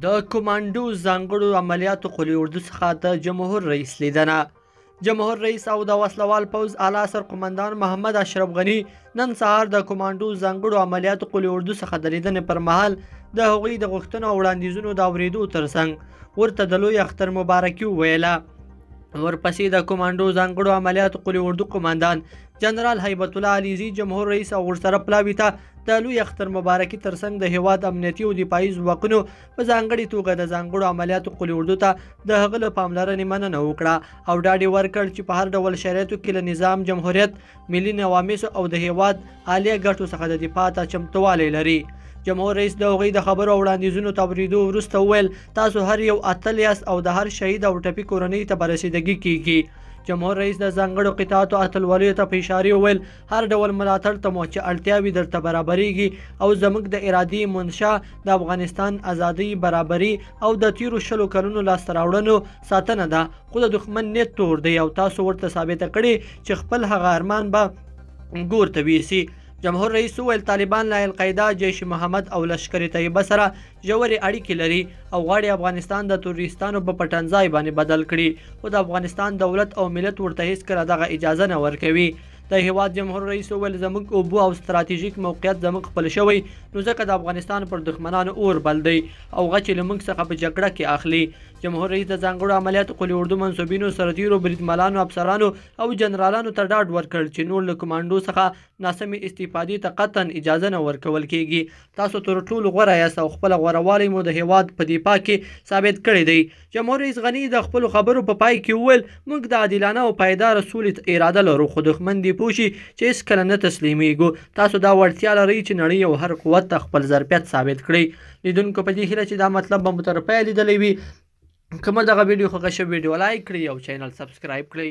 د کمانډو ځانګړو عملیاتو قلي اردو څخه د جمهور رئیس لیدنه. جمهور رئیس او د وسلوال پوځ اعلی سرقمندان محمد اشرف غني نن سهار د کمانډو ځانګړو عملیاتو قلي اردو څخه د لیدنې پر مهال د هغوی د غوښتنو او وړاندیزونو د اورېدو ترڅنګ ورته د لوی اختر مبارکي وویله. ورپسې د کمانډو ځانګړو عملیاتو قلي اردو قماندان جنرال هیبت الله علیزي جمهور رئیس او ورسره پلاوي ته د لوی اختر مبارکي ترڅنګ د هیواد امنیتي او دفاعي ځواکونو په ځانګړې توګه د ځانګړو عملیاتو قلي اردو ته د هغه له پاملرنې مننه وکړه او ډاډ یې ورکړ چې په هر ډول شرایطو کې له نظام، جمهوریت، ملي نواميسو او د هیواد عالیه ګټو څخه د دفاع ته چمتوالی لري. جمهور رئیس د هغوی د خبرو او وړاندیزونو ته اورېدو وروسته وویل تاسو هر یو اتل یاست او د هر شهید او ټپي کورنۍ ته به رسیدګي کیږي. جمهور رئیس د ځانګړو قطاعاتو اتلولیو ته په اشارې وویل هر ډول ملاتړ ته مو چې اړتیاوې درته برابریږي او زموږ د ارادې منشا د افغانستان ازادۍ، برابري او د تیرو 20 کلونو لاسته راوړنو ساتنه ده، خو د دښمن نیت تور دی او تاسو ورته ثابته کړې چې خپل هغه ارمان به ګور ته ویسي. جمهور رئیس وویل طالبان له القاعده، جیش محمد او لشکر طیبه سره ژورې اړیکې لري او غواړي افغانستان د تروریستانو په پټنځای باندې بدل کړي، خو د افغانستان دولت او ملت ورته هیڅکله دغه اجازه نه ورکوي. د هیواد جمهور رئیس وویل زموږ اوبو او ستراتیژیک موقعیت زموږ خپل شوی، نو ځکه د افغانستان پر دښمنانو اور بل دی او غچې له موږ څخه په جګړه کې اخلي. جمهور رئیس د ځانګړو عملیاتو قلي اردو منصوبینو، سرتیرو، بریدملانو، افسرانو او جنرالانو ته ډاډ ورکړ چې نور له کمانډو څخه ناسمې استفادې ته قطعا اجازه نه ورکول کیږي. تاسو تر ټولو غوره یاست او خپل غوروالی مو د هیواد په دفاع کې ثابت کړی دی. جمهور رئیس غني د خپلو خبرو په پای کې وویل موږ د عادلانه او پایداره سولې اراده لرو، خو دښمن دې پوه شي چې هیڅکله نه تسلیمیږو. تاسو دا وړتیا لرئ چې نړۍ او هر قوت ته خپل ظرفیت ثابت کړئ. لیدونکو په دې هیله چې دا مطلب به مو تر پایه لیدلی وي. که مو دغه ویډیو خوښه شوې ویډیو لایک کړئ او چینل سبسکرایب کړئ.